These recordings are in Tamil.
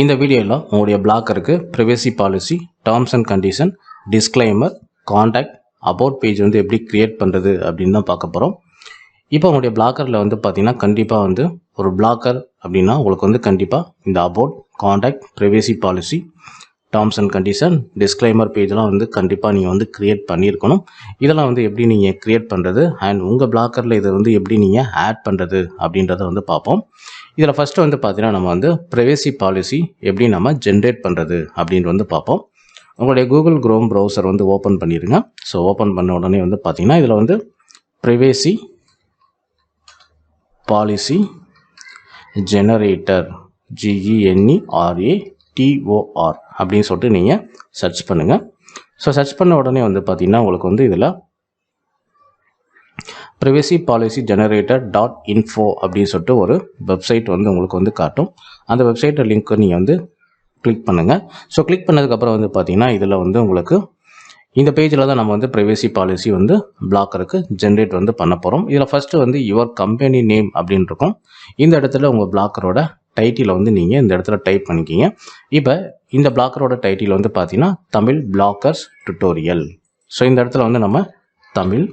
இந்த வீடியோவில் உங்களுடைய பிளாக்கருக்கு privacy policy, terms and condition, disclaimer, contact, about page வந்து எப்படி க்ரியேட் பண்ணுறது அப்படின்னு தான் பார்க்க போகிறோம். இப்போ உங்களுடைய பிளாக்கரில் வந்து பார்த்தீங்கன்னா கண்டிப்பாக வந்து ஒரு பிளாக்கர் அப்படின்னா உங்களுக்கு வந்து கண்டிப்பாக இந்த about, contact, privacy policy, terms and condition, disclaimer பேஜெலாம் வந்து கண்டிப்பாக நீங்கள் வந்து க்ரியேட் பண்ணியிருக்கணும். இதெல்லாம் வந்து எப்படி நீங்கள் க்ரியேட் பண்ணுறது அண்ட் உங்கள் பிளாக்கரில் இதை வந்து எப்படி நீங்கள் ஆட் பண்ணுறது அப்படின்றத வந்து பார்ப்போம். இதில் ஃபஸ்ட்டு வந்து பார்த்தீங்கன்னா நம்ம வந்து ப்ரைவசி பாலிசி எப்படி நம்ம ஜென்ரேட் பண்ணுறது அப்படின்னு வந்து பார்ப்போம். உங்களுடைய கூகுள் குரோம் ப்ரௌசர் வந்து ஓப்பன் பண்ணிடுங்க. ஸோ ஓப்பன் பண்ண உடனே வந்து பார்த்தீங்கன்னா இதில் வந்து ப்ரைவசி பாலிசி ஜெனரேட்டர் GENERATOR அப்படின்னு சொல்லிட்டு நீங்கள் சர்ச் பண்ணுங்கள். ஸோ சர்ச் பண்ண உடனே வந்து பார்த்தீங்கன்னா உங்களுக்கு வந்து இதில் ப்ரைவசி பாலிசி ஜெனரேட்டர் .info அப்படின்னு சொல்லிட்டு ஒரு வெப்சைட் வந்து உங்களுக்கு வந்து காட்டும். அந்த வெப்சைட்டை லிங்க்கு நீங்கள் வந்து கிளிக் பண்ணுங்கள். ஸோ கிளிக் பண்ணதுக்கப்புறம் வந்து பார்த்தீங்கன்னா இதில் வந்து உங்களுக்கு இந்த பேஜில் தான் நம்ம வந்து ப்ரைவசி பாலிசி வந்து பிளாக்கருக்கு ஜென்ரேட் வந்து பண்ண போகிறோம். இதில் ஃபஸ்ட்டு வந்து யுவர் கம்பெனி நேம் அப்படின்னு இருக்கும். இந்த இடத்துல உங்கள் பிளாக்கரோட டைட்டிலை வந்து நீங்கள் இந்த இடத்துல டைப் பண்ணிக்கிங்க. இப்போ இந்த பிளாக்கரோட டைட்டில் வந்து பார்த்தீங்கன்னா தமிழ் பிளாக்கர்ஸ் டுட்டோரியல். ஸோ இந்த இடத்துல வந்து நம்ம தமிழ்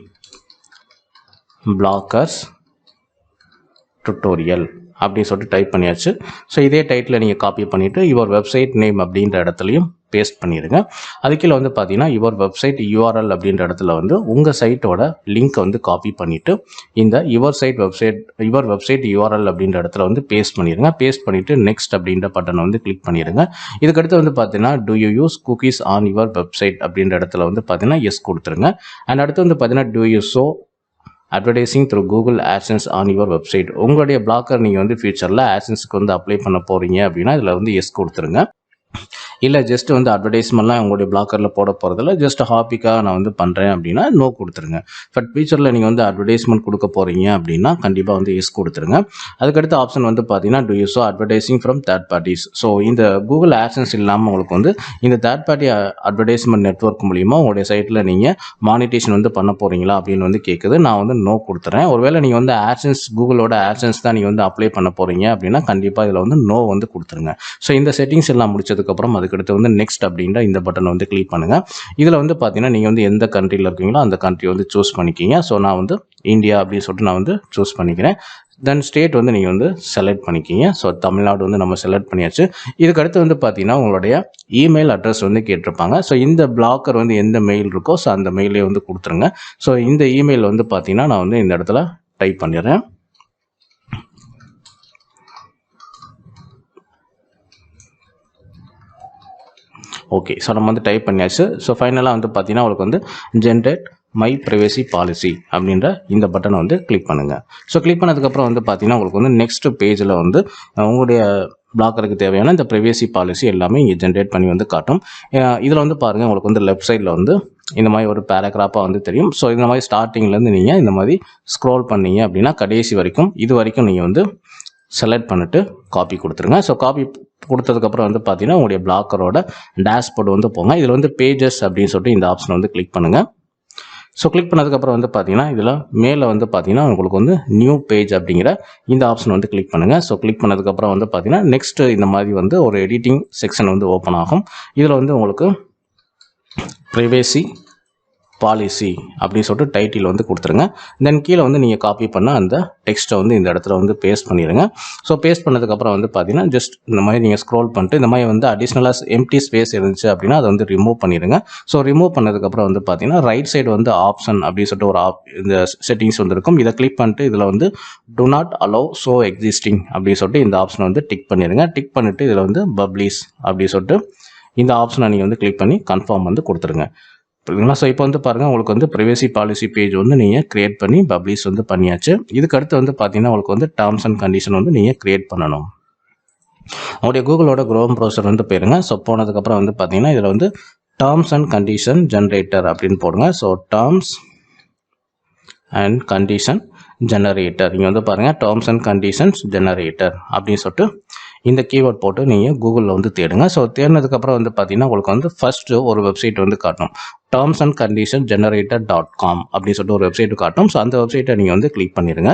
பிளாக்கர்ஸ் டுட்டோரியல் அப்படின்னு சொல்லிட்டு டைப் பண்ணியாச்சு. ஸோ இதே டைட்டில் நீங்கள் காப்பி பண்ணிவிட்டு யுவர் வெப்சைட் நேம் அப்படின்ற இடத்துலையும் பேஸ்ட் பண்ணிடுங்க. அதுக்கீழே வந்து பார்த்தீங்கன்னா யுவர் வெப்சைட் URL அப்படின்ற இடத்துல வந்து உங்கள் சைட்டோட லிங்க்கை வந்து காப்பி பண்ணிவிட்டு இந்த யுவர் வெப்சைட் URL அப்படின்ற இடத்துல வந்து பேஸ்ட் பண்ணிடுங்க. பேஸ்ட் பண்ணிவிட்டு நெக்ஸ்ட் அப்படின்ற பட்டனை வந்து கிளிக் பண்ணிடுங்க. இதுக்கடுத்து வந்து பார்த்தீங்கன்னா to you use cookies on your website அப்படின்ற இடத்துல வந்து பார்த்தீங்கன்னா எஸ் கொடுத்துருங்க. அண்ட் அடுத்து வந்து பார்த்தீங்கன்னா to you show advertising through Google AdSense on your website. உங்களுடைய பிளாக்கர் நீங்கள் வந்து ஃபியூச்சரில் AdSenseக்கு வந்து அப்ளை பண்ண போகிறீங்க அப்படின்னா இதில் வந்து எஸ் கொடுத்துருங்க. இல்லை ஜஸ்ட் வந்து அட்வர்டைஸ்மெண்ட்லாம் உங்களுடைய பிளாக்கரில் போட போகிறதில்ல, ஜஸ்ட் ஹாபிக்காக நான் வந்து பண்ணுறேன் அப்படின்னா நோ கொடுத்துருங்க. பட் ஃபியூச்சரில் நீங்கள் வந்து அட்வர்டைஸ்மெண்ட் கொடுக்க போகிறீங்க அப்படின்னா கண்டிப்பாக வந்து எஸ் கொடுத்துருங்க. அதுக்கடுத்த ஆப்ஷன் வந்து பார்த்தீங்கன்னா to you show advertising from third parties. So இந்த கூகுள் AdSense இல்லாமல் உங்களுக்கு வந்து இந்த தேர்ட் பார்ட்டி அட்வர்டைஸ்மெண்ட் நெட்வொர்க் மூலிமா உங்களுடைய சைட்டில் நீங்கள் மானிட்டேஷன் வந்து பண்ண போகிறீங்களா அப்படின்னு வந்து கேட்குது. நான் வந்து நோ கொடுத்துறேன். ஒருவேளை நீங்கள் வந்து AdSense கூகுளோட AdSense தான் நீங்கள் வந்து அப்ளை பண்ண போகிறீங்க அப்படின்னா கண்டிப்பாக இதில் வந்து நோ வந்து கொடுத்துருங்க. ஸோ இந்த செட்டிங்ஸ் எல்லாம் முடிச்சதுக்கப்புறம் அதுக்கடுத்து வந்து நெக்ஸ்ட் அப்படின்ற இந்த பட்டனை வந்து கிளிக் பண்ணுங்கள். இதில் வந்து பார்த்தீங்கன்னா நீங்கள் வந்து எந்த கண்ட்ரியில் இருக்கீங்களோ அந்த கண்ட்ரி வந்து சூஸ் பண்ணிக்கிங்க. ஸோ நான் வந்து இந்தியா அப்படின்னு சொல்லிட்டு நான் வந்து சூஸ் பண்ணிக்கிறேன். தென் ஸ்டேட் வந்து நீங்கள் வந்து செலக்ட் பண்ணிக்கிங்க. ஸோ தமிழ்நாடு வந்து நம்ம செலக்ட் பண்ணியாச்சு. இதுக்கடுத்து வந்து பார்த்தீங்கன்னா உங்களுடைய இமெயில் அட்ரஸ் வந்து கேட்டிருப்பாங்க. ஸோ இந்த பிளாக்கர் வந்து எந்த மெயில் இருக்கோ ஸோ அந்த மெயிலே வந்து கொடுத்துருங்க. ஸோ இந்த இமெயில் வந்து பார்த்தீங்கன்னா நான் வந்து இந்த இடத்துல டைப் பண்ணிடுறேன். ஓகே, ஸோ நம்ம வந்து டைப் பண்ணியாச்சு. ஸோ ஃபைனலாக வந்து பார்த்தீங்கன்னா உங்களுக்கு வந்து ஜென்ரேட் மை ப்ரைவசி பாலிசி அப்படின்ற இந்த பட்டனை வந்து கிளிக் பண்ணுங்கள். ஸோ கிளிக் பண்ணதுக்கப்புறம் வந்து பார்த்தீங்கன்னா உங்களுக்கு வந்து நெக்ஸ்ட் பேஜில் வந்து உங்களுடைய பிளாக்கருக்கு தேவையான இந்த ப்ரைவசி பாலிசி எல்லாமே இங்கே ஜென்ரேட் பண்ணி வந்து காட்டும். இதில் வந்து பாருங்கள் உங்களுக்கு வந்து லெஃப்ட் சைடில் வந்து இந்த மாதிரி ஒரு பேராகிராஃபாக வந்து தெரியும். ஸோ இந்த மாதிரி ஸ்டார்டிங்லேருந்து நீங்கள் இந்த மாதிரி ஸ்க்ரோல் பண்ணீங்க அப்படின்னா கடைசி வரைக்கும் இது வரைக்கும் நீங்கள் வந்து செலக்ட் பண்ணிட்டு காப்பி கொடுத்துருங்க. ஸோ காப்பி கொடுத்ததுக்கப்புறம் வந்து பார்த்தீங்கன்னா உங்களுடைய பிளாக்கரோட டேஷ்போர்டு வந்து போங்க. இதில் வந்து பேஜஸ் அப்படின்னு சொல்லிட்டு இந்த ஆப்ஷன் வந்து கிளிக் பண்ணுங்கள். ஸோ கிளிக் பண்ணதுக்கப்புறம் வந்து பார்த்தீங்கன்னா இதில் மேலே வந்து பார்த்தீங்கன்னா உங்களுக்கு வந்து நியூ பேஜ் அப்படிங்கிற இந்த ஆப்ஷன் வந்து கிளிக் பண்ணுங்கள். ஸோ கிளிக் பண்ணதுக்கப்புறம் வந்து பார்த்தீங்கன்னா நெக்ஸ்ட் இந்த மாதிரி வந்து ஒரு எடிட்டிங் செக்ஷன் வந்து ஓப்பன் ஆகும். இதில் வந்து உங்களுக்கு ப்ரைவசி பாலிசி அப்படின்னு சொல்லிட்டு டைட்டில் வந்து கொடுத்துருங்க. தென் கீழே வந்து நீங்கள் காப்பி பண்ண அந்த டெக்ஸ்ட்டை வந்து இந்த இடத்துல வந்து பேஸ்ட் பண்ணிடுங்க. ஸோ பேஸ்ட் பண்ணதுக்கப்புறம் வந்து பார்த்தீங்கன்னா ஜஸ்ட் இந்த மாதிரி நீங்கள் ஸ்க்ரோல் பண்ணிட்டு இந்த மாதிரி வந்து அடிஷ்னலாக எம்டி ஸ்பேஸ் இருந்துச்சு அப்படின்னா அதை வந்து ரிமூவ் பண்ணிடுங்க. ஸோ ரிமூவ் பண்ணதுக்கப்புறம் வந்து பார்த்தீங்கன்னா ரைட் சைடு வந்து ஆப்ஷன் அப்படின்னு சொல்லிட்டு ஒரு இந்த செட்டிங்ஸ் வந்து இருக்கும். இதை கிளிக் பண்ணிட்டு இதில் வந்து do not allow show existing அப்படின்னு சொல்லிட்டு இந்த ஆப்ஷனை வந்து டிக் பண்ணிடுங்க. டிக் பண்ணிவிட்டு இதில் வந்து பப்ளிஷ் அப்படின்னு சொல்லிட்டு இந்த ஆப்ஷனை நீங்கள் வந்து கிளிக் பண்ணி கன்ஃபார்ம் வந்து கொடுத்துருங்க. புரியுதுங்களா? ஸோ இப்போ வந்து பாருங்கள் உங்களுக்கு வந்து ப்ரைவசி பாலிசி பேஜ் வந்து நீங்கள் க்ரியேட் பண்ணி பப்ளிஷ் வந்து பண்ணியாச்சு. இதுக்கடுத்து வந்து பார்த்தீங்கன்னா உங்களுக்கு வந்து டேர்ம்ஸ் அண்ட் கண்டிஷன் வந்து நீங்கள் க்ரியேட் பண்ணணும். உங்களுடைய கூகுளோட குரோம் ப்ரௌசர் வந்து போயிருங்க. ஸோ போனதுக்கப்புறம் வந்து பார்த்தீங்கன்னா இதில் வந்து டேர்ம்ஸ் அண்ட் கண்டிஷன் ஜென்ரேட்டர் அப்படின்னு போடுங்க. So terms and condition generator இங்கே வந்து பாருங்கள் டேர்ம்ஸ் அண்ட் கண்டிஷன்ஸ் ஜெனரேட்டர் அப்படின்னு சொல்லிட்டு இந்த கீவேர்ட் போட்டு நீங்கள் கூகுளில் வந்து தேடுங்க. ஸோ தேடினதுக்கப்புறம் வந்து பார்த்தீங்கன்னா உங்களுக்கு வந்து ஃபஸ்ட்டு ஒரு வெப்சைட் வந்து காட்டும். Terms and condition generator .com அப்படின்னு சொல்லிட்டு ஒரு வெப்சைட் காட்டும். ஸோ அந்த வெப்சைட்டை நீங்கள் வந்து கிளிக் பண்ணிடுங்க.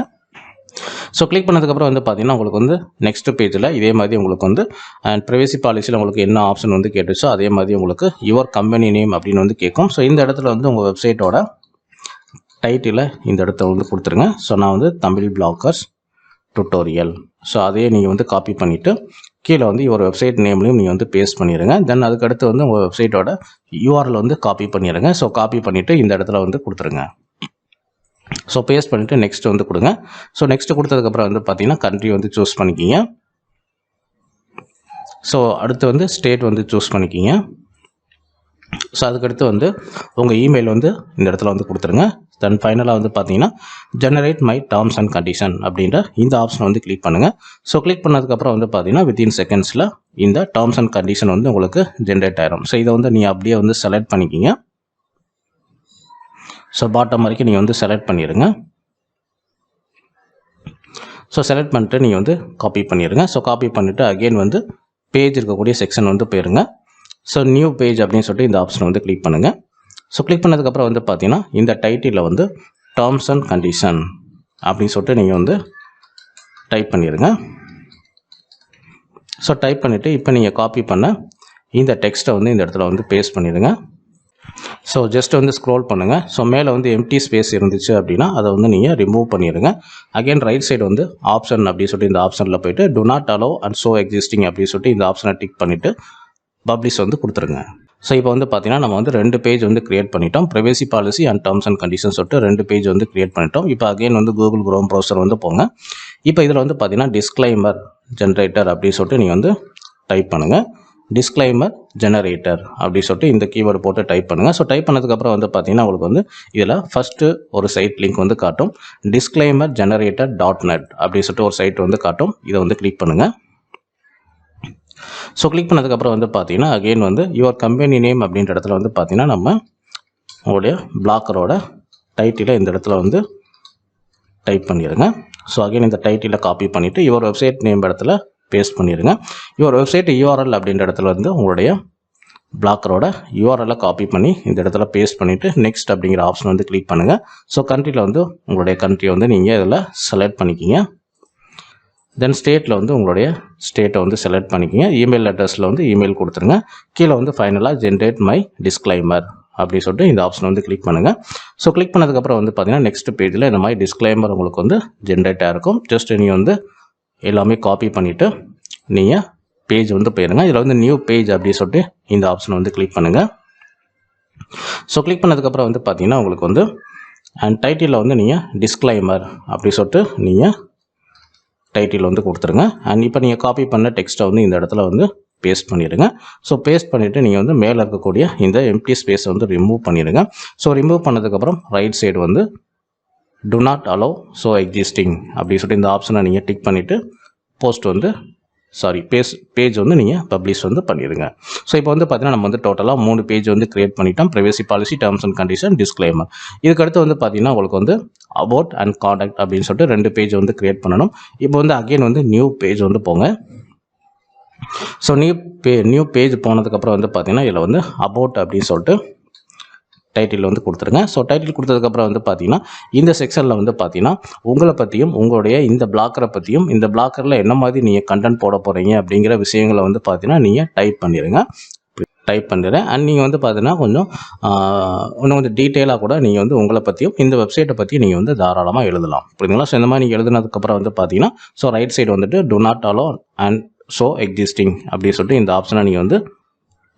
ஸோ கிளிக் பண்ணதுக்கப்புறம் வந்து பார்த்தீங்கன்னா உங்களுக்கு வந்து நெக்ஸ்ட் பேஜில் இதே மாதிரி உங்களுக்கு வந்து அண்ட் ப்ரைவசி பாலிசியில் உங்களுக்கு என்ன ஆப்ஷன் வந்து கேட்டுச்சோ அதே மாதிரி உங்களுக்கு யுவர் கம்பெனி நேம் அப்படின்னு வந்து கேட்கும். ஸோ இந்த இடத்துல வந்து உங்கள் வெப்சைட்டோட டைட்டில் இந்த இடத்துல வந்து கொடுத்துருங்க. ஸோ நான் வந்து தமிழ் பிளாகர்ஸ் டுட்டோரியல். ஸோ அதையே நீங்கள் வந்து காப்பி பண்ணிவிட்டு கீழே வந்து ஒரு வெப்சைட் நேம்லையும் நீங்கள் வந்து பேஸ்ட் பண்ணிடுங்க. தென் அதுக்கடுத்து வந்து உங்கள் வெப்சைட்டோட யூஆர்எல் வந்து காப்பி பண்ணிடுங்க. ஸோ காப்பி பண்ணிவிட்டு இந்த இடத்துல வந்து கொடுத்துருங்க. ஸோ பேஸ்ட் பண்ணிவிட்டு நெக்ஸ்ட் வந்து கொடுங்க. ஸோ நெக்ஸ்ட் கொடுத்ததுக்கப்புறம் வந்து பார்த்தீங்கன்னா கண்ட்ரி வந்து சூஸ் பண்ணிக்கிங்க. ஸோ அடுத்து வந்து ஸ்டேட் வந்து சூஸ் பண்ணிக்கிங்க. ஸோ அதுக்கடுத்து வந்து உங்கள் இமெயில் வந்து இந்த இடத்துல வந்து கொடுத்துருங்க. தென் ஃபைனலாக வந்து பார்த்தீங்கன்னா generate my terms and condition அப்படின்ற இந்த ஆப்ஷனை வந்து கிளிக் பண்ணுங்கள். ஸோ கிளிக் பண்ணதுக்கப்புறம் வந்து பார்த்தீங்கன்னா வித்தின் செகண்ட்ஸில் இந்த டேர்ம்ஸ் அண்ட் கண்டிஷன் வந்து உங்களுக்கு ஜென்ரேட் ஆயிரும். ஸோ இதை வந்து நீங்கள் அப்படியே வந்து செலக்ட் பண்ணிக்கிங்க. ஸோ பாட்டம் வரைக்கும் நீங்கள் வந்து செலக்ட் பண்ணிடுங்க. ஸோ செலக்ட் பண்ணிட்டு நீங்கள் வந்து காப்பி பண்ணிடுங்க. ஸோ காப்பி பண்ணிவிட்டு அகெயின் வந்து பேஜ் இருக்கக்கூடிய செக்ஷன் வந்து போயிருங்க. ஸோ நியூ பேஜ் அப்படின்னு சொல்லிட்டு இந்த ஆப்ஷனை வந்து கிளிக் பண்ணுங்கள். ஸோ கிளிக் பண்ணதுக்கப்புறம் வந்து பார்த்தீங்கன்னா இந்த டைட்டிலில் வந்து டேர்ம்ஸ் அண்ட் கண்டிஷன் அப்படின்னு சொல்லிட்டு நீங்கள் வந்து டைப் பண்ணிடுங்க. ஸோ டைப் பண்ணிவிட்டு இப்போ நீங்கள் காப்பி பண்ண இந்த டெக்ஸ்ட்டை வந்து இந்த இடத்துல வந்து பேஸ்ட் பண்ணிடுங்க. ஸோ ஜஸ்ட் வந்து ஸ்க்ரோல் பண்ணுங்கள். ஸோ மேலே வந்து எம்டி ஸ்பேஸ் இருந்துச்சு அப்படின்னா அதை வந்து நீங்கள் ரிமூவ் பண்ணிடுங்க. அகைன் ரைட் சைடு வந்து ஆப்ஷன் அப்படின்னு சொல்லிட்டு இந்த ஆப்ஷனில் போய்ட்டு do not allow and show existing அப்படின்னு சொல்லிட்டு இந்த ஆப்ஷனை டிக் பண்ணிவிட்டு பப்ளிஷ் வந்து கொடுத்துருங்க. ஸோ இப்போ வந்து பார்த்தீங்கன்னா நம்ம வந்து 2 பேஜ் வந்து கிரியேட் பண்ணிட்டோம். Privacy policy and terms and conditions சொல்லிட்டு 2 பேஜ் வந்து கிரியேட் பண்ணிட்டோம். இப்போ அகைன் வந்து கூகுள் குரோம் ப்ரௌசர் வந்து போங்க. இப்போ இதில் வந்து பார்த்தீங்கன்னா டிஸ்க்ளைமர் ஜென்ரேட்டர் அப்படின்னு சொல்லிட்டு நீங்கள் வந்து டைப் பண்ணுங்கள். டிஸ்க்ளைமர் ஜெனரேட்டர் அப்படின்னு சொல்லிட்டு இந்த கீவேர்டு போட்டு டைப் பண்ணுங்கள். ஸோ டைப் பண்ணதுக்கப்புறம் வந்து பார்த்தீங்கன்னா உங்களுக்கு வந்து இதில் ஃபஸ்ட்டு ஒரு சைட் லிங்க் வந்து காட்டும். டிஸ்க்ளைமர் ஜெனரேட்டர் .net அப்படின்னு சொல்லிட்டு ஒரு சைட் வந்து காட்டும். இதை வந்து கிளிக் பண்ணுங்கள். ஸோ கிளிக் பண்ணதுக்கப்புறம் வந்து பார்த்தீங்கன்னா அகெயின் வந்து யுவர் கம்பெனி நேம் அப்படின்ற இடத்துல வந்து பார்த்தீங்கன்னா நம்ம உங்களுடைய பிளாக்கரோட டைட்டிலை இந்த இடத்துல வந்து டைப் பண்ணிடுங்க. ஸோ அகெயின் இந்த டைட்டிலை காப்பி பண்ணிவிட்டு யுவர் வெப்சைட் நேம் இடத்துல பேஸ்ட் பண்ணிடுங்க. யுவர் வெப்சைட் யூஆர்எல் அப்படின்ற இடத்துல வந்து உங்களுடைய பிளாக்கரோட யூஆர்எல்லை காப்பி பண்ணி இந்த இடத்துல பேஸ்ட் பண்ணிவிட்டு நெக்ஸ்ட் அப்படிங்கிற ஆப்ஷன் வந்து கிளிக் பண்ணுங்கள். ஸோ கண்ட்ரியில் வந்து உங்களுடைய கண்ட்ரியை வந்து நீங்கள் இதில் செலக்ட் பண்ணிக்கிங்க. தென் ஸ்டேட்டில் வந்து உங்களுடைய ஸ்டேட்டை வந்து செலக்ட் பண்ணிக்கிங்க. இமெயில் அட்ரஸில் வந்து இமெயில் கொடுத்துருங்க. கீழே வந்து ஃபைனலாக ஜென்ரேட் மை டிஸ்க்ளைமர் அப்படின்னு சொல்லிட்டு இந்த ஆப்ஷன் வந்து கிளிக் பண்ணுங்கள். ஸோ கிளிக் பண்ணதுக்கப்புறம் வந்து பார்த்தீங்கன்னா நெக்ஸ்ட் பேஜில் இந்த மாதிரி டிஸ்க்ளைமர் உங்களுக்கு வந்து ஜென்ரேட் ஆகிருக்கும். ஜஸ்ட் நீங்கள் வந்து எல்லாமே காப்பி பண்ணிவிட்டு நீங்கள் பேஜ் வந்து போயிருங்க. இதில் வந்து நியூ பேஜ் அப்படின்னு சொல்லிட்டு இந்த ஆப்ஷனை வந்து கிளிக் பண்ணுங்கள். ஸோ கிளிக் பண்ணதுக்கப்புறம் வந்து பார்த்தீங்கன்னா உங்களுக்கு வந்து அண்ட் டைட்டிலில் வந்து நீங்கள் டிஸ்க்ளைமர் அப்படி சொல்லிட்டு நீங்கள் டைட்டில் வந்து கொடுத்துருங்க. அண்ட் இப்போ நீங்கள் காப்பி பண்ண டெக்ஸ்ட்டை வந்து இந்த இடத்துல வந்து பேஸ்ட் பண்ணிடுங்க. ஸோ பேஸ்ட் பண்ணிவிட்டு நீங்கள் வந்து மேலே இருக்கக்கூடிய இந்த எம்டி ஸ்பேஸை வந்து ரிமூவ் பண்ணிடுங்க. ஸோ ரிமூவ் பண்ணதுக்கப்புறம் ரைட் சைடு வந்து do not allow show existing அப்படின்னு சொல்லிட்டு இந்த ஆப்ஷனை நீங்கள் டிக் பண்ணிவிட்டு போஸ்ட் வந்து பேஜ் வந்து நீங்கள் பப்ளிஷ் வந்து பண்ணிடுங்க. ஸோ இப்போ வந்து பார்த்தீங்கன்னா நம்ம வந்து டோட்டலாக 3 பேஜ் வந்து கிரியேட் பண்ணிட்டோம். Privacy policy, terms and condition, disclaimer. இதுக்கடுத்து வந்து பார்த்தீங்கன்னா உங்களுக்கு வந்து அபவுட் அண்ட் காண்டாக்ட் அப்படின்னு சொல்லிட்டு 2 பேஜ் வந்து கிரியேட் பண்ணணும். இப்போ வந்து அகெயின் வந்து நியூ பேஜ் வந்து போங்க. ஸோ நியூ பேஜ் போனதுக்கப்புறம் வந்து பார்த்தீங்கன்னா இதில் வந்து அபவுட் அப்படின்னு சொல்லிட்டு டைட்டில் வந்து கொடுத்துருங்க. ஸோ டைட்டில் கொடுத்ததுக்கப்புறம் வந்து பார்த்தீங்கன்னா இந்த செக்ஷனில் வந்து பார்த்தீங்கன்னா உங்களை பற்றியும் உங்களுடைய இந்த பிளாக்கரை பற்றியும் இந்த பிளாக்கரில் என்ன மாதிரி நீங்கள் கண்டென்ட் போட போகிறீங்க அப்படிங்கிற விஷயங்களை வந்து பார்த்தீங்கன்னா நீங்கள் டைப் பண்ணிடுங்க. டைப் பண்ணிடுறேன். அண்ட் நீங்கள் வந்து பார்த்தீங்கன்னா இன்னும் கொஞ்சம் டீட்டெயிலாக கூட நீங்கள் வந்து உங்களை பற்றியும் இந்த வெப்சைட்டை பற்றியும் நீங்கள் வந்து தாராளமாக எழுதலாம். புரியுதுங்களா? ஸோ இந்த மாதிரி நீங்கள் எழுதுனதுக்கப்புறம் வந்து பார்த்தீங்கன்னா ஸோ ரைட் சைடு வந்துட்டு do not allow and show existing அப்படின்னு சொல்லிட்டு இந்த ஆப்ஷனை நீங்கள் வந்து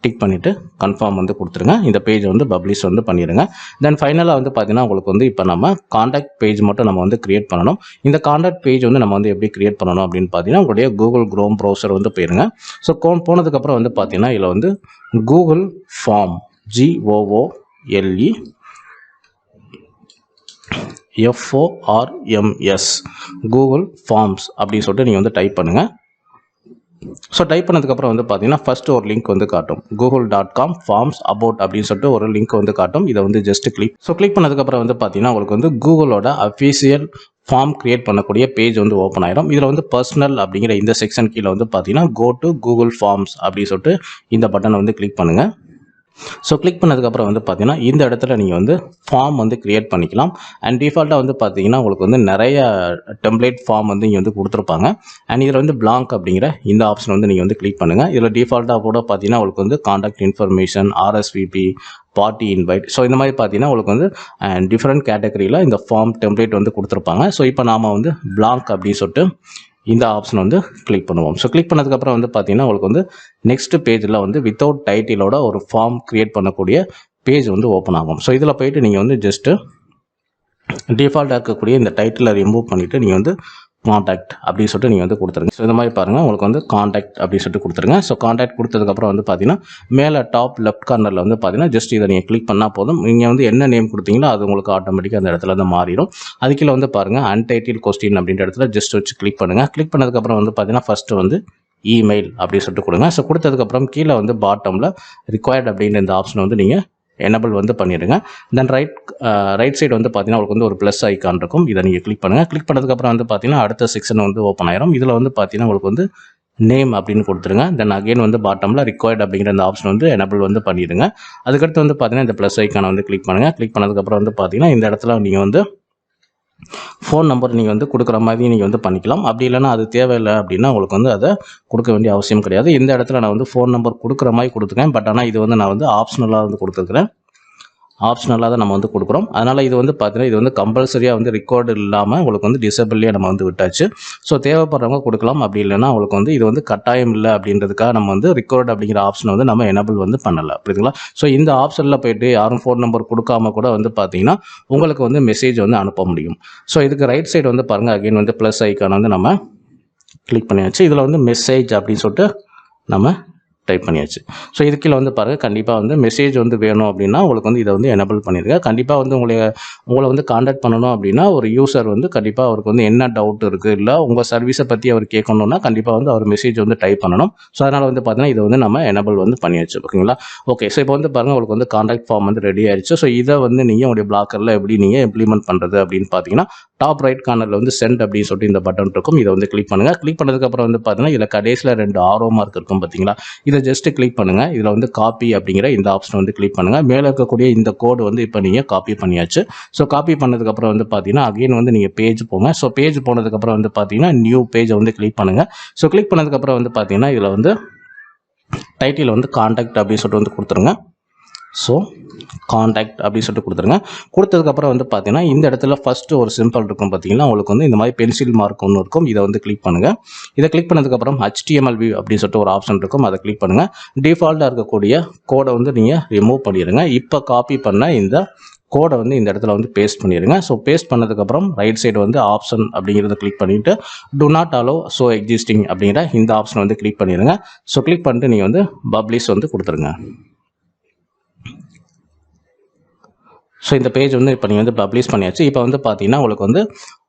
டிக் பண்ணிவிட்டு கன்ஃபார்ம் வந்து கொடுத்துருங்க. இந்த பேஜ் வந்து பப்ளிஷ் வந்து பண்ணிடுங்க. தென் ஃபைனலாக வந்து பார்த்தீங்கன்னா உங்களுக்கு வந்து இப்போ நம்ம காண்டாக்ட் பேஜ் மட்டும் நம்ம வந்து கிரியேட் பண்ணணும். இந்த காண்டாக்ட் பேஜ் வந்து நம்ம வந்து எப்படி கிரியேட் பண்ணணும் அப்படின்னு பார்த்தீங்கன்னா உங்களுடைய கூகுள் குரோம் ப்ரௌசர் வந்து போயிருங்க. ஸோ போனதுக்கப்புறம் வந்து பார்த்தீங்கன்னா இதில் வந்து Google form GOOGLEFORMS Google forms அப்படின்னு சொல்லிட்டு நீங்கள் வந்து டைப் பண்ணுங்கள். ஸோ டைப் பண்ணதுக்கப்புறம் வந்து பார்த்தீங்கன்னா ஃபஸ்ட்டு ஒரு லிங்க் வந்து காட்டும். google.com ஃபார்ம்ஸ் அபவுட் அப்படின்னு சொல்லிட்டு ஒரு லிங்க் வந்து காட்டும். இதை வந்து ஜஸ்ட் கிளிக் பண்ணதுக்கப்புறம் வந்து பார்த்தீங்கன்னா உங்களுக்கு வந்து கூகுளோட அஃபீஷியல் ஃபார்ம் கிரியேட் பண்ணக்கூடிய பேஜ் வந்து ஓப்பன் ஆயிடும். இதில் வந்து பர்சனல் அப்படிங்கிற இந்த செக்ஷன் கீழே வந்து பார்த்தீங்கன்னா கோ டு கூகுள் ஃபார்ம்ஸ் அப்படின்னு சொல்லிட்டு இந்த பட்டனை வந்து கிளிக் பண்ணுங்கள். ஸோ கிளிக் பண்ணதுக்கப்புறம் வந்து பார்த்தீங்கன்னா இந்த இடத்துல நீங்கள் வந்து ஃபார்ம் வந்து க்ரியேட் பண்ணிக்கலாம். அண்ட் டிஃபால்ட்டாக வந்து பார்த்தீங்கன்னா உங்களுக்கு வந்து நிறைய டெம்ப்ளேட் ஃபார்ம் வந்து இங்கே வந்து கொடுத்துருப்பாங்க. அண்ட் இதில் வந்து பிளாங்க் அப்படிங்கிற இந்த ஆப்ஷன் வந்து நீங்கள் வந்து கிளிக் பண்ணுங்கள். இதில் டிஃபால்ட்டாக கூட பார்த்தீங்கன்னா உங்களுக்கு வந்து contact information, RSVP, party invite, so இந்த மாதிரி பார்த்தீங்கன்னா உங்களுக்கு வந்து டிஃப்ரெண்ட் கேட்டகரியில் இந்த ஃபார்ம் டெம்ப்ளேட் வந்து கொடுத்துருப்பாங்க. ஸோ இப்போ நாம் வந்து பிளாங்க் அப்படின்னு சொல்லிட்டு இந்த ஆப்ஷன் வந்து கிளிக் பண்ணுவோம். ஸோ கிளிக் பண்ணதுக்கப்புறம் வந்து பார்த்தீங்கன்னா உங்களுக்கு வந்து நெக்ஸ்ட் பேஜில் வந்து வித்தவுட் டைட்டிலோட ஒரு ஃபார்ம் கிரியேட் பண்ணக்கூடிய பேஜ் வந்து ஓப்பன் ஆகும். ஸோ இதில் போயிட்டு நீங்கள் வந்து ஜஸ்ட்டு டிஃபால்ட்டாக இருக்கக்கூடிய இந்த டைட்டிலை ரிமூவ் பண்ணிவிட்டு நீங்கள் வந்து காண்டாக்ட் அப்படின்னு சொல்லிட்டு நீங்கள் வந்து கொடுத்துருங்க. ஸோ இந்த மாதிரி பாருங்கள், உங்களுக்கு வந்து காண்டாக்ட் அப்படின்னு சொல்லிட்டு கொடுத்துருங்க. ஸோ காண்டாக்ட் கொடுத்ததுக்கப்புறம் வந்து பார்த்தீங்கன்னா மேலே டாப் லெஃப்ட் கார்னரில் வந்து பார்த்தீங்கன்னா ஜஸ்ட் இதை நீங்கள் கிளிக் பண்ணால் போதும். நீங்கள் வந்து என்ன நேம் கொடுத்தீங்களோ அது உங்களுக்கு ஆட்டோமேட்டிக்காக அந்த இடத்துல வந்து மாறிடும். அதுக்குள்ள வந்து பாருங்கள் அன்டைட்டில் கொஸ்டின் அப்படின்ற இடத்துல ஜஸ்ட் வச்சு கிளிக் பண்ணுங்கள். கிளிக் பண்ணதுக்கப்புறம் வந்து பார்த்தீங்கன்னா ஃபஸ்ட்டு வந்து இமெயில் அப்படின்னு சொல்லிட்டு கொடுங்க. ஸோ கொடுத்ததுக்கப்புறம் கீழே வந்து பாட்டமில் ரிக்வயர்ட் அப்படின்ற இந்த ஆப்ஷனை வந்து நீங்கள் எனபிள் வந்து பண்ணிடுங்க. தென் ரைட் சைடு வந்து பார்த்தீங்கன்னா உங்களுக்கு வந்து ஒரு ப்ளஸ் ஐக்கான் இருக்கும். இதை நீங்கள் கிளிக் பண்ணுங்கள். கிளிக் பண்ணதுக்கப்புறம் வந்து பார்த்தீங்கன்னா அடுத்த செக்ஷன் வந்து ஓப்பன் ஆயிரும். இதில் வந்து பார்த்தீங்கன்னா உங்களுக்கு வந்து நேம் அப்படின்னு கொடுத்துருங்க. தென் அகைன் வந்து பாட்டமில் ரிக்வயர்ட் அப்படிங்கிற அந்த ஆப்ஷன் வந்து எனபிள் வந்து பண்ணிடுங்க. அதுக்கடுத்து வந்து பார்த்தீங்கன்னா இந்த ப்ளஸ் ஐக்கானை வந்து கிளிக் பண்ணுங்கள். கிளிக் பண்ணதுக்கப்புறம் வந்து பார்த்தீங்கன்னா இந்த இடத்துல நீங்கள் வந்து ஃபோன் நம்பர் நீங்கள் வந்து கொடுக்குற மாதிரி நீங்கள் வந்து பண்ணிக்கலாம். அப்படி இல்லைனா அது தேவையில்லை அப்படின்னா உங்களுக்கு வந்து அதை கொடுக்க வேண்டிய அவசியம் கிடையாது. இந்த இடத்துல நான் வந்து ஃபோன் நம்பர் கொடுக்குற மாதிரி கொடுத்துருக்கேன். பட் ஆனால் இது வந்து நான் வந்து ஆப்ஷனலாக வந்து கொடுத்துருக்குறேன். ஆப்ஷனலாக தான் நம்ம வந்து கொடுக்குறோம். அதனால் இது வந்து பார்த்தீங்கன்னா இது வந்து கம்பல்சரியாக வந்து ரெக்கார்டு இல்லாமல் உங்களுக்கு வந்து டிசபிள்லேயே நம்ம வந்து விட்டாச்சு. ஸோ தேவைப்படுறவங்க கொடுக்கலாம். அப்படி இல்லைனா உங்களுக்கு வந்து இது வந்து கட்டாயம் இல்லை அப்படின்றதுக்காக நம்ம வந்து ரெக்கார்டு அப்படிங்கிற ஆப்ஷனை வந்து நம்ம எனபிள் வந்து பண்ணலை, புரியுதுங்களா? ஸோ இந்த ஆப்ஷனில் போய்ட்டு யாரும் ஃபோன் நம்பர் கொடுக்காம கூட வந்து பார்த்தீங்கன்னா உங்களுக்கு வந்து மெசேஜ் வந்து அனுப்ப முடியும். ஸோ இதுக்கு ரைட் சைடு வந்து பாருங்கள், அகைன் வந்து ப்ளஸ் ஐக்கான் வந்து நம்ம கிளிக் பண்ணியாச்சு. இதில் வந்து மெசேஜ் அப்படின்னு சொல்லிட்டு நம்ம டைப் பண்ணியாச்சு. ஸோ இது கீழே வந்து பாருங்கள், கண்டிப்பாக வந்து மெசேஜ் வந்து வேணும் அப்படின்னா உங்களுக்கு வந்து இதை வந்து எனபிள் பண்ணிடுங்க. கண்டிப்பாக வந்து உங்களை வந்து காண்டாக்ட் பண்ணணும் அப்படின்னா ஒரு யூசர் வந்து கண்டிப்பாக அவருக்கு வந்து என்ன டவுட் இருக்குது, இல்லை உங்கள் சர்வீஸை பற்றி அவர் கேட்கணுன்னா கண்டிப்பாக வந்து அவர் மெசேஜ் வந்து டைப் பண்ணணும். ஸோ அதனால் வந்து பார்த்தீங்கன்னா இதை வந்து நம்ம எனபிள் வந்து பண்ணியாச்சு, ஓகேங்களா? ஓகே, ஸோ இப்போ வந்து பாருங்கள் உங்களுக்கு வந்து காண்டாக்ட் ஃபார்ம் வந்து ரெடி ஆயிடுச்சு. ஸோ இதை வந்து நீங்கள் உங்களுடைய பிளாக்கரில் எப்படி நீங்கள் இம்ப்ளிமெண்ட் பண்ணுறது அப்படின்னு பார்த்தீங்கன்னா டாப் ரைட் கார்னரில் வந்து சென்ட் அப்படின்னு சொல்லிட்டு இந்த பட்டன் இருக்கும். இதை வந்து கிளிக் பண்ணுங்கள். கிளிக் பண்ணதுக்கப்புறம் வந்து பார்த்தீங்கன்னா இதில் கடைசியில் 2 ஆரோ மார்க் இருக்கும் பார்த்தீங்களா? இதை ஜஸ்ட் கிளிக் பண்ணுங்கள். இதில் வந்து காப்பி அப்படிங்கிற இந்த ஆப்ஷன் வந்து கிளிக் பண்ணுங்கள். மேலே இருக்கக்கூடிய இந்த கோடு வந்து இப்போ நீங்கள் காப்பி பண்ணியாச்சு. ஸோ காப்பி பண்ணதுக்கப்புறம் வந்து பார்த்தீங்கன்னா அகைன் வந்து நீங்கள் பேஜ் போங்க. ஸோ பேஜ் போனதுக்கப்புறம் வந்து பார்த்தீங்கன்னா நியூ பேஜை வந்து கிளிக் பண்ணுங்கள். ஸோ கிளிக் பண்ணதுக்கப்புறம் வந்து பார்த்தீங்கன்னா இதில் வந்து டைட்டில் வந்து காண்டாக்ட் அப்படின்னு சொல்லிட்டு வந்து கொடுத்துருங்க. ஸோ காண்டாக்ட் அப்படின்னு சொல்லிட்டு கொடுத்துருங்க. கொடுத்ததுக்கப்புறம் வந்து பார்த்தீங்கன்னா இந்த இடத்துல ஃபஸ்ட்டு ஒரு சிம்பிள் இருக்கும் பார்த்தீங்கன்னா உங்களுக்கு வந்து இந்த மாதிரி பென்சில் மார்க் ஒன்று இருக்கும். இதை வந்து கிளிக் பண்ணுங்கள். இதை கிளிக் பண்ணதுக்கப்புறம் HTML வியூ அப்படின்னு சொல்லிட்டு ஒரு ஆப்ஷன் இருக்கும். அதை கிளிக் பண்ணுங்கள். டிஃபால்ட்டாக இருக்கக்கூடிய கோடை வந்து நீங்கள் ரிமூவ் பண்ணிடுங்க. இப்போ காப்பி பண்ண இந்த கோடை வந்து இந்த இடத்துல வந்து பேஸ்ட் பண்ணிடுங்க. ஸோ பேஸ்ட் பண்ணதுக்கப்புறம் ரைட் சைடு வந்து ஆப்ஷன் அப்படிங்கிறத கிளிக் பண்ணிவிட்டு do not allow so existing அப்படிங்கிற இந்த ஆப்ஷன் வந்து கிளிக் பண்ணிடுங்க. ஸோ கிளிக் பண்ணிட்டு நீங்கள் வந்து பப்ளிஷ் வந்து கொடுத்துருங்க. ஸோ இந்த பேஜ் வந்து இப்போ நீங்கள் வந்து பப்ளிஷ் பண்ணியாச்சு. இப்போ வந்து பார்த்தீங்கன்னா உங்களுக்கு வந்து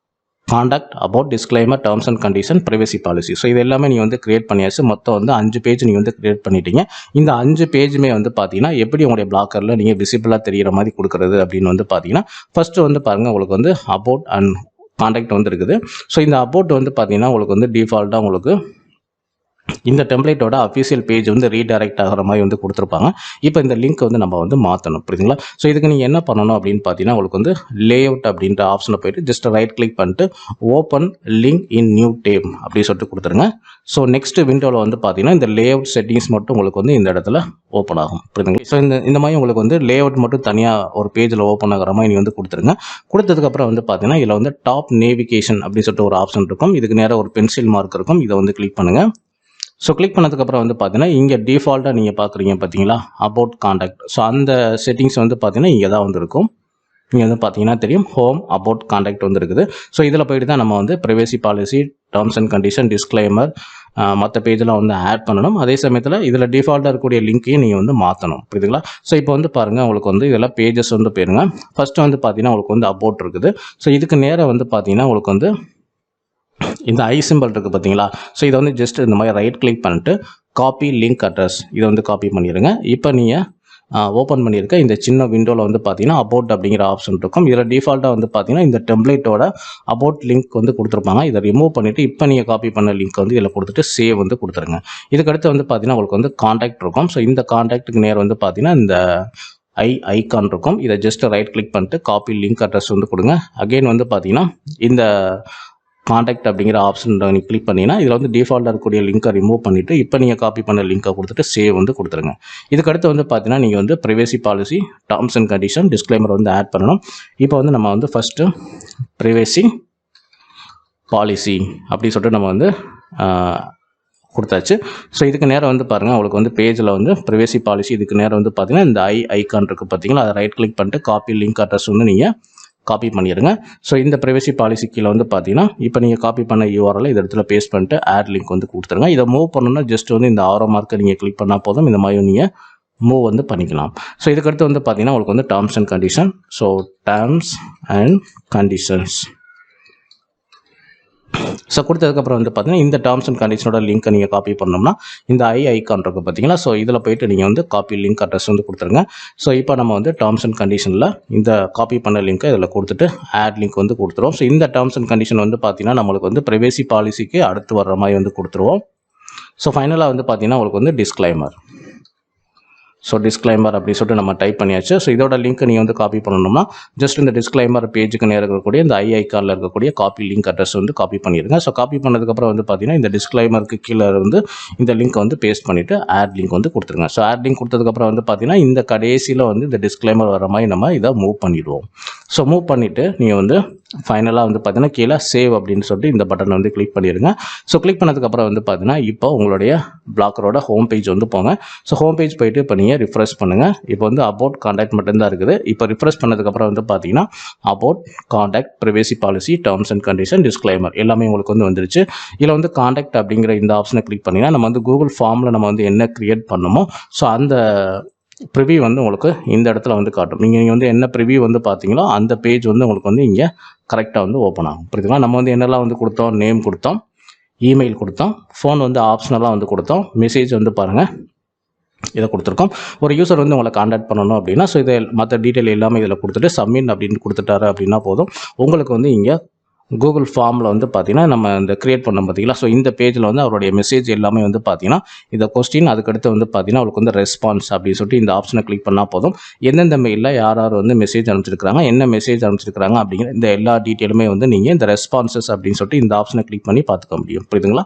contact about disclaimer terms and condition privacy policy. So இது எல்லாமே நீங்கள் வந்து கிரியேட் பண்ணியாச்சு. மொத்தம் வந்து 5 பேஜ் நீங்கள் வந்து கிரியேட் பண்ணிட்டீங்க. இந்த 5 பேஜுமே வந்து பார்த்தீங்கன்னா எப்படி உங்களுடைய பிளாக்கரில் நீங்கள் விசிபிளாக தெரிகிற மாதிரி கொடுக்குறது அப்படின்னு வந்து பார்த்தீங்கன்னா ஃபஸ்ட்டு வந்து பாருங்கள், உங்களுக்கு வந்து அபவுட் அண்ட் காண்டாக்ட் வந்து இருக்குது. ஸோ இந்த அபவுட் வந்து பார்த்தீங்கன்னா உங்களுக்கு வந்து டிஃபால்ட்டாக உங்களுக்கு இந்த டெம்ப்ளேட்டோட அஃபிஷியல் பேஜ் வந்து ரீடைரக்ட் ஆகிற மாதிரி வந்து கொடுத்துருப்பாங்க. இப்போ இந்த லிங்க் வந்து நம்ம வந்து மாற்றணும், புரியுதுங்களா? ஸோ இதுக்கு நீங்கள் என்ன பண்ணணும் அப்படின்னு பார்த்தீங்கன்னா உங்களுக்கு வந்து லேஅவுட் அப்படின்ற ஆப்ஷனில் போயிட்டு ஜஸ்ட் ரைட் கிளிக் பண்ணிட்டு open link in new tab அப்படின்னு சொல்லிட்டு கொடுத்துருங்க. ஸோ நெக்ஸ்ட் விண்டோவில் வந்து பார்த்தீங்கன்னா இந்த லேஅவுட் செட்டிங்ஸ் மட்டும் உங்களுக்கு வந்து இந்த இடத்துல ஓப்பன் ஆகும், புரியுதுங்களா? ஸோ இந்த மாதிரி உங்களுக்கு வந்து லேஅவுட் மட்டும் தனியாக ஒரு பேஜில் ஓப்பன் ஆகிற மாதிரி நீங்கள் வந்து கொடுத்துருங்க. கொடுத்ததுக்கப்புறம் வந்து பார்த்தீங்கன்னா இதில் வந்து டாப் நேவிகேஷன் அப்படின்னு சொல்லிட்டு ஒரு ஆப்ஷன் இருக்கும். இதுக்கு நேராக ஒரு பென்சில் மார்க் இருக்கும். இதை வந்து கிளிக் பண்ணுங்கள். ஸோ கிளிக் பண்ணதுக்கப்புறம் வந்து பார்த்தீங்கன்னா இங்கே டிஃபால்ட்டாக நீங்கள் பார்க்குறீங்க பார்த்தீங்களா அபவுட் காண்டாக்ட். ஸோ அந்த செட்டிங்ஸ் வந்து பார்த்தீங்கன்னா இங்கே தான் வந்து இருக்கும். இங்கே வந்து பார்த்தீங்கன்னா தெரியும் ஹோம் அபவுட் காண்டாக்ட் வந்து இருக்குது. ஸோ இதில் போய்ட்டு தான் நம்ம வந்து privacy policy, terms and condition, disclaimer மற்ற பேஜெலாம் வந்து ஆட் பண்ணணும். அதே சமயத்தில் இதில் டிஃபால்ட்டாக இருக்கக்கூடிய லிங்க்கையும் நீங்கள் வந்து மாற்றணும், புரியுதுங்களா? ஸோ இப்போ வந்து பாருங்கள் உங்களுக்கு வந்து இதெல்லாம் பேஜஸ் வந்து போயிருங்க. ஃபஸ்ட்டு வந்து பார்த்தீங்கன்னா உங்களுக்கு வந்து அபவுட் இருக்குது. ஸோ இதுக்கு நேராக வந்து பார்த்தீங்கன்னா உங்களுக்கு வந்து இந்த ஐ சிம்பிள் இருக்குது பார்த்தீங்களா? ஸோ இதை வந்து ஜஸ்ட் இந்த மாதிரி ரைட் கிளிக் பண்ணிட்டு காப்பி லிங்க் அட்ரஸ் இதை வந்து காப்பி பண்ணிடுங்க. இப்போ நீங்கள் ஓப்பன் பண்ணியிருக்க இந்த சின்ன விண்டோவில் வந்து பார்த்தீங்கன்னா அபவுட் அப்படிங்கிற ஆப்ஷன் இருக்கும். இதில் டிஃபால்ட்டாக வந்து பார்த்தீங்கன்னா இந்த டெம்ப்ளேட்டோட அபவுட் லிங்க் வந்து கொடுத்துருப்பாங்க. இதை ரிமூவ் பண்ணிவிட்டு இப்போ நீங்கள் காப்பி பண்ண லிங்க் வந்து இதில் கொடுத்துட்டு சேவ் வந்து கொடுத்துருங்க. இதுக்கடுத்து வந்து பார்த்தீங்கன்னா உங்களுக்கு வந்து காண்டாக்ட் இருக்கும். ஸோ இந்த காண்டாக்ட்டுக்கு நேர் வந்து பார்த்தீங்கன்னா இந்த ஐகான் இருக்கும். இதை ஜஸ்ட் ரைட் கிளிக் பண்ணிட்டு காப்பி லிங்க் அட்ரஸ் வந்து கொடுங்க. அகெயின் வந்து பார்த்தீங்கன்னா இந்த காண்டாக்ட் அப்படிங்கிற ஆப்ஷன் நீங்கள் கிளிக் பண்ணிங்கன்னா இதில் வந்து டிஃபால்ட்டாக இருக்கக்கூடிய லிங்க்கை ரிமூவ் பண்ணிவிட்டு இப்போ நீங்கள் காப்பி பண்ண லிங்க்கை கொடுத்துட்டு சேவ் வந்து கொடுத்துருங்க. இதுக்கடுத்து வந்து பார்த்தீங்கன்னா நீங்கள் வந்து privacy policy, terms and condition, disclaimer வந்து ஆட் பண்ணணும். இப்போ வந்து நம்ம வந்து ஃபஸ்ட்டு ப்ரைவேசி பாலிசி அப்படின்னு சொல்லிட்டு நம்ம வந்து கொடுத்தாச்சு. ஸோ இதுக்கு நேரம் வந்து பாருங்கள் உங்களுக்கு வந்து பேஜில் வந்து ப்ரைவேசி பாலிசி இதுக்கு நேரம் வந்து பார்த்தீங்கன்னா இந்த ஐகான் இருக்குது பார்த்தீங்களா, அதை ரைட் கிளிக் பண்ணிட்டு காப்பி லிங்க் அட்ரஸ் வந்து நீங்கள் காப்பி பண்ணிடுங்க. ஸோ இந்த ப்ரைவேசி பாலிசி கீழே வந்து பார்த்தீங்கன்னா இப்போ நீங்கள் காப்பி பண்ண யூஆர்எல் இந்த இடத்துல பேஸ்ட் பண்ணிட்டு ஆட் லிங்க் வந்து கொடுத்துருங்க. இதை மூவ் பண்ணணும்னா ஜஸ்ட் வந்து இந்த ஆரோ மார்க்கை நீங்கள் கிளிக் பண்ணால் போதும். இந்த மாதிரி நீங்கள் மூவ் வந்து பண்ணிக்கலாம். ஸோ இதுக்கடுத்து வந்து பார்த்தீங்கன்னா உங்களுக்கு வந்து terms and condition. So terms and conditions so கொடுத்ததுக்கப்புறம் வந்து பார்த்தீங்கன்னா இந்த டேர்ம்ஸ் அண்ட் கண்டிஷனோட லிங்க்கை நீங்கள் காப்பி பண்ணோம்னா இந்த ஐகான் இருக்குது பார்த்தீங்களா, ஸோ இதில் போய்ட்டு நீங்கள் வந்து காப்பி லிங்க் அட்ரஸ் வந்து கொடுத்துருங்க. ஸோ இப்போ நம்ம வந்து டேர்ம்ஸ் அண்ட் கண்டிஷனில் இந்த காப்பி பண்ண லிங்க்கை இதில் கொடுத்துட்டு ஆட் லிங்க் வந்து கொடுத்துருவோம். ஸோ இந்த டேர்ம்ஸ் அண்ட் கண்டிஷன் வந்து பார்த்தீங்கன்னா நம்மளுக்கு வந்து ப்ரைவேசி பாலிசிக்கு அடுத்து வர்ற மாதிரி வந்து கொடுத்துருவோம். ஸோ ஃபைனலாக வந்து பார்த்தீங்கன்னா உங்களுக்கு வந்து டிஸ்க்ளைமர். ஸோ டிஸ்க்ளைமர் அப்படி சொல்லிட்டு நம்ம டைப் பண்ணியாச்சு. ஸோ இதோட லிங்க் நீங்கள் வந்து காப்பி பண்ணணும்னா ஜஸ்ட் இந்த டிஸ்க்ளைமர் பேஜுக்கு நேரம் இருக்கக்கூடிய இந்த ஐகானில் இருக்கக்கூடிய காப்பி லிங்க் அட்ரஸ் வந்து காப்பி பண்ணிடுங்க. ஸோ காப்பி பண்ணதுக்கப்புறம் வந்து பார்த்தீங்கன்னா இந்த டிஸ்க்ளைமருக்கு கீழே வந்து இந்த லிங்க்கை வந்து பேஸ்ட் பண்ணிவிட்டு ஆட் லிங்க் வந்து கொடுத்துருங்க. ஸோ ஆட் லிங்க் கொடுத்ததுக்கப்புறம் வந்து பார்த்தீங்கன்னா இந்த கடைசியில் வந்து இந்த டிஸ்க்ளைமர் வர மாதிரி நம்ம இதை மூவ் பண்ணிடுவோம். ஸோ மூவ் பண்ணிவிட்டு நீங்கள் வந்து ஃபைனலாக வந்து பார்த்தீங்கன்னா கீழே சேவ் அப்படின்னு சொல்லிட்டு இந்த பட்டன் வந்து கிளிக் பண்ணிடுங்க. ஸோ கிளிக் பண்ணதுக்கப்புறம் வந்து பார்த்தீங்கன்னா இப்போ உங்களுடைய பிளாக்கரோட ஹோம் பேஜ் வந்து போங்க. ஸோ ஹோம் பேஜ் போயிட்டு இப்போ நீங்கள் ரிஃப்ரெஷ் பண்ணுங்கள். இப்போ வந்து அபவுட் காண்டாக்ட் மட்டும்தான் இருக்குது. இப்போ ரிஃப்ரெஷ் பண்ணதுக்கப்புறம் வந்து பார்த்தீங்கன்னா about, contact, privacy policy, terms and condition, disclaimer எல்லாமே உங்களுக்கு வந்து வந்துருச்சு. இதில் வந்து காண்டாக்ட் அப்படிங்கிற இந்த ஆப்ஷனை கிளிக் பண்ணிங்கன்னா நம்ம வந்து கூகுள் ஃபார்மில் நம்ம வந்து என்ன க்ரியேட் பண்ணணுமோ ஸோ அந்த ப்ரிவியூ வந்து உங்களுக்கு இந்த இடத்துல வந்து காட்டும். நீங்கள் வந்து என்ன ப்ரிவியூ வந்து பார்த்தீங்களோ அந்த பேஜ் வந்து உங்களுக்கு வந்து இங்கே கரெக்டாக வந்து ஓப்பன் ஆகும். புரியுதுங்களா? நம்ம வந்து என்னெல்லாம் வந்து கொடுத்தோம், நேம் கொடுத்தோம், இமெயில் கொடுத்தோம், ஃபோன் வந்து ஆப்ஷனலாக வந்து கொடுத்தோம், மெசேஜ் வந்து பாருங்கள் இதை கொடுத்துருக்கோம். ஒரு யூசர் வந்து உங்களை காண்டாக்ட் பண்ணணும் அப்படின்னா ஸோ இதை மற்ற டீட்டெயில் எல்லாமே இதில் கொடுத்துட்டு சப்மிட் அப்படின்னு கொடுத்துட்டாரு அப்படின்னா போதும். உங்களுக்கு வந்து இங்கே கூகுள் ஃபார்மில் வந்து பார்த்தீங்கன்னா நம்ம இந்த க்ரியேட் பண்ணோம் பார்த்தீங்களா, ஸோ இந்த பேஜில் வந்து அவருடைய மெசேஜ் எல்லாமே வந்து பார்த்தீங்கன்னா இந்த கொஸ்டின் அதுக்கடுத்து வந்து பார்த்தீங்கன்னா அவருக்கு வந்து ரெஸ்பான்ஸ் அப்படின்னு சொல்லிட்டு இந்த ஆப்ஷனை கிளிக் பண்ணால் போதும். எந்தெந்த மெயிலில் யார் யார் வந்து மெசேஜ் அனுப்பிச்சிருக்காங்க, என்ன மெசேஜ் அனுப்பிச்சிருக்காங்க அப்படிங்கிற இந்த எல்லா டீட்டெயிலுமே வந்து நீங்கள் இந்த ரெஸ்பான்சஸ் அப்படின்னு சொல்லிட்டு இந்த ஆப்ஷனை கிளிக் பண்ணி பார்த்துக்க முடியும். புரியுதுங்களா?